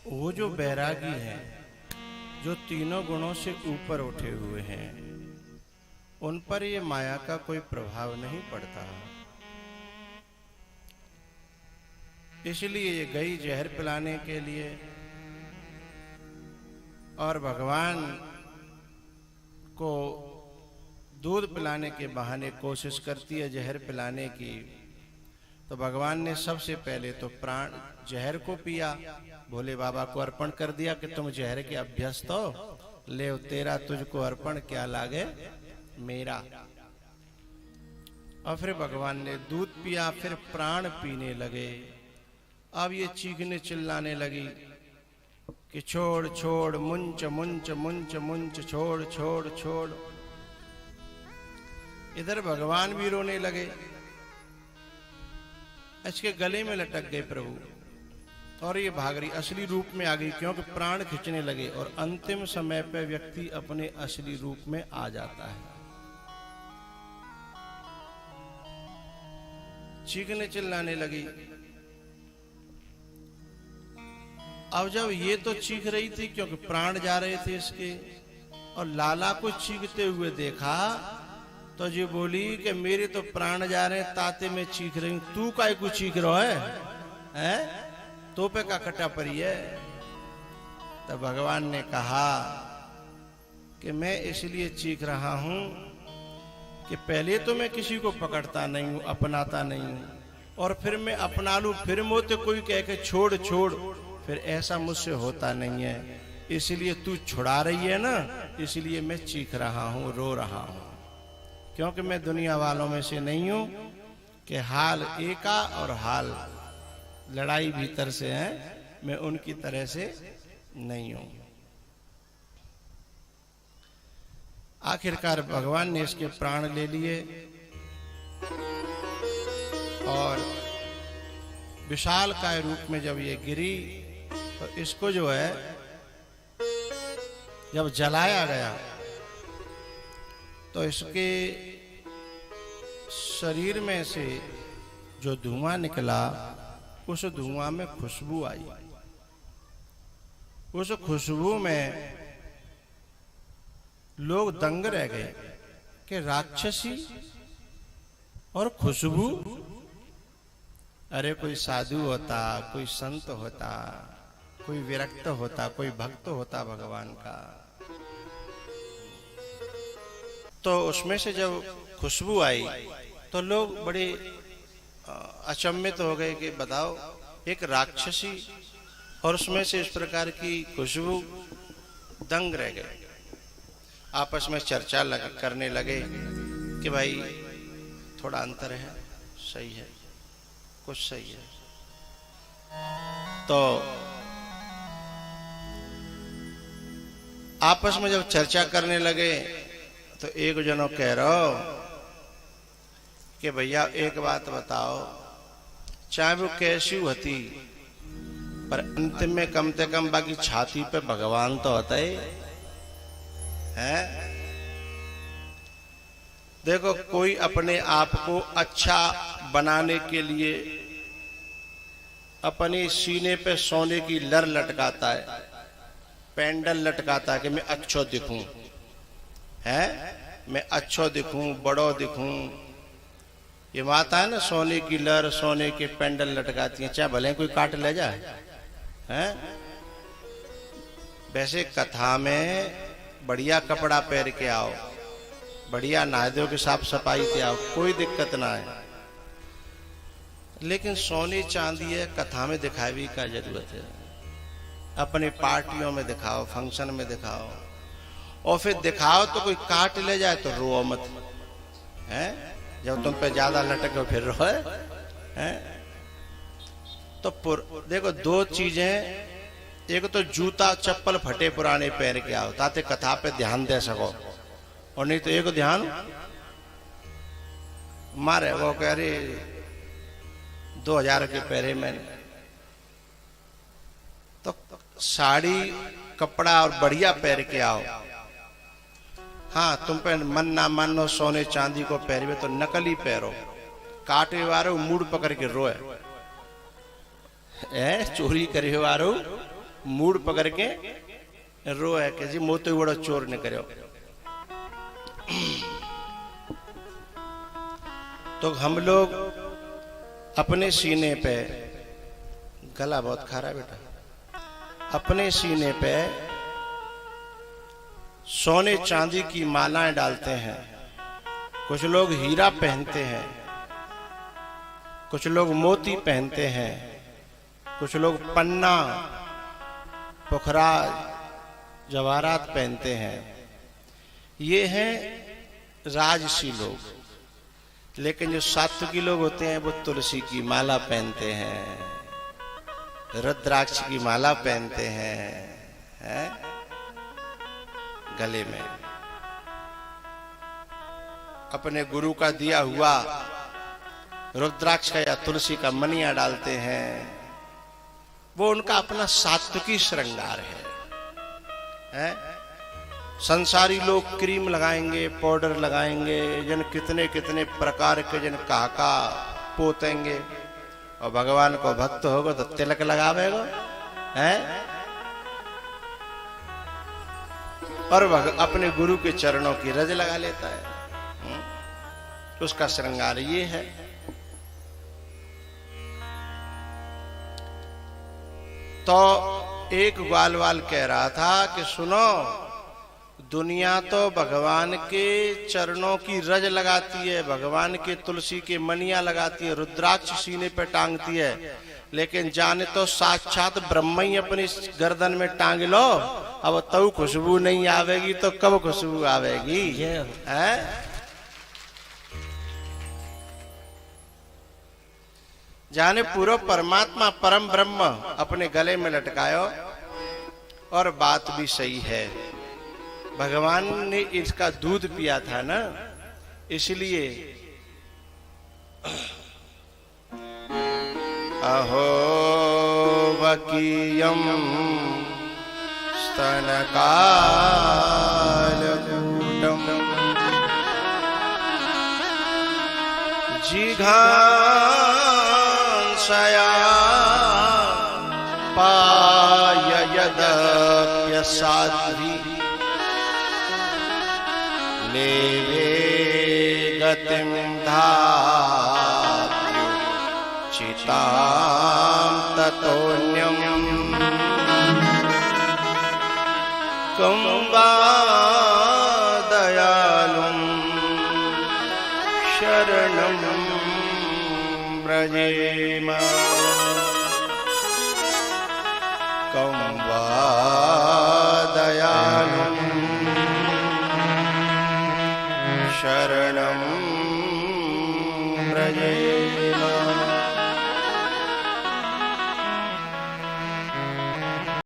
वो जो बैरागी हैं, जो तीनों गुणों से ऊपर उठे हुए हैं, उन पर ये माया का कोई प्रभाव नहीं पड़ता। इसलिए ये गई जहर पिलाने के लिए और भगवान को दूध पिलाने के बहाने कोशिश करती है जहर पिलाने की। तो भगवान ने सबसे पहले तो प्राण जहर को पिया, भोले बाबा को अर्पण कर दिया कि तुम जहर के अभ्यस्त हो, ले तेरा तुझको अर्पण, क्या लागे मेरा। और फिर भगवान ने दूध पिया, फिर प्राण पीने लगे। अब ये चीखने चिल्लाने लगी कि छोड़ छोड़, मुंच मुंच मुंच मुंच, छोड़ छोड़ छोड़। इधर भगवान भी रोने लगे, इसके गले में लटक गए प्रभु, और ये भाग रही, असली रूप में आ गई, क्योंकि प्राण खींचने लगे। और अंतिम समय पे व्यक्ति अपने असली रूप में आ जाता है। चीखने चिल्लाने लगी। अब जब ये तो चीख रही थी क्योंकि प्राण जा रहे थे इसके, और लाला को चीखते हुए देखा तो जी बोली कि मेरे तो प्राण जा रहे हैं, ताते में चीख रही हूं, तू काहे को चीख रहा है? तो पे का कटा परी है। तब भगवान ने कहा कि मैं इसलिए चीख रहा हूं कि पहले तो मैं किसी को पकड़ता नहीं हूं, अपनाता नहीं हूं, और फिर मैं अपना लूं, फिर मुझे कोई कह के छोड़ छोड़, फिर ऐसा मुझसे होता नहीं है। इसलिए तू छुड़ा रही है ना, इसलिए मैं चीख रहा हूं, रो रहा हूं, क्योंकि मैं दुनिया वालों में से नहीं हूं कि हाल एका और हाल लड़ाई भीतर से है, मैं उनकी तरह से नहीं हूं। आखिरकार भगवान ने इसके प्राण ले लिए और विशालकाय रूप में जब ये गिरी तो इसको जो है जब जलाया गया तो इसके शरीर में से जो धुआं निकला, उस धुआं में खुशबू आई। उस खुशबू में लोग दंग रह गए कि राक्षसी और खुशबू। अरे कोई साधु होता, कोई संत होता, कोई विरक्त होता, कोई भक्त होता भगवान का, तो उसमें से जब खुशबू आई तो लोग बड़े अचंभित हो गए कि बताओ, एक राक्षसी और उसमें से इस प्रकार की खुशबू, दंग रह गए। आपस में चर्चा करने लगे कि भाई थोड़ा अंतर है, सही है, कुछ सही है। तो आपस में जब चर्चा करने लगे तो एक जनों कह रहा हो कि भैया एक बात बताओ, चाहे वो कैसी होती, पर अंतिम में कम से कम बाकी छाती पे भगवान तो होता ही है। देखो, कोई अपने आप को अच्छा बनाने के लिए अपने सीने पे सोने की लर लटकाता है, पेंडल लटकाता है कि मैं अच्छो दिखूं, है, मैं अच्छो दिखूं, बड़ो दिखूं। ये माता है ना, सोने की लर, सोने के पेंडल लटकाती हैं, चाहे भले कोई काट ले जाए, हैं। वैसे कथा में बढ़िया कपड़ा पहन के आओ, बढ़िया नहा धो के साफ सफाई से आओ, कोई दिक्कत ना है। लेकिन सोने चांदी है, कथा में दिखावे का जरूरत है। अपने पार्टियों में दिखाओ, फंक्शन में दिखाओ, और फिर दिखाओ तो कोई काट ले जाए तो रो मत, हैं। जब तुम पे ज्यादा लटके फिर रो है। तो देखो, दो चीजें, एक तो जूता चप्पल फटे पुराने पहन के आओ ताकि कथा पे ध्यान दे सको, और नहीं तो एक ध्यान मारे वो कह रही 2000 के पहरे मैंने। तो साड़ी कपड़ा और बढ़िया पहन के आओ। हाँ, तुम पे मन ना मानो सोने चांदी को पहरवे तो नकली पहरो, काटे वारो मूड पकड़ के रोए, चोरी करे वारो मूड पकड़ के रो है कि जी मोते बड़ो चोर ने करो। तो हम लोग अपने सीने पे, गला बहुत खा रहा है बेटा, अपने सीने पे सोने चांदी की मालाएं डालते हैं। कुछ लोग हीरा पहनते हैं, कुछ लोग मोती पहनते हैं, कुछ लोग पन्ना, पुखराज, जवाहरात पहनते हैं। ये हैं राजसी लोग। लेकिन जो सात्विकी लोग होते हैं वो तुलसी की माला पहनते हैं, रुद्राक्ष की माला पहनते हैं, गले में अपने गुरु का दिया हुआ रुद्राक्ष का या तुलसी का मनिया डालते हैं। वो उनका अपना सात्विकी श्रृंगार है। संसारी लोग क्रीम लगाएंगे, पाउडर लगाएंगे, जन कितने कितने प्रकार के जन काका पोतेंगे, और भगवान को भक्त होगा तो तिलक लगावेगा, हैं? और अपने गुरु के चरणों की रज लगा लेता है। उसका श्रृंगार ये है। तो एक ग्वालवाल कह रहा था कि सुनो, दुनिया तो भगवान के चरणों की रज लगाती है, भगवान के तुलसी के मनिया लगाती है, रुद्राक्ष सीने पे टांगती है, लेकिन जाने तो साक्षात ब्रह्म ही अपनी गर्दन में टांग लो, अब तब खुशबू नहीं आवेगी तो कब खुशबू आवेगी? है? जाने पूरा परमात्मा परम ब्रह्म अपने गले में लटकायो। और बात भी सही है, भगवान ने इसका दूध पिया था ना, इसलिए अहो वकीयम स्तनकालकूटम जिघांसया पाययदप्यसाध्वी लेवे गतिं धात्यो चितां ततोऽन्यं कं वा दयालुं शरणं व्रजेम, कं वा दयालुं शरणं व्रजेम।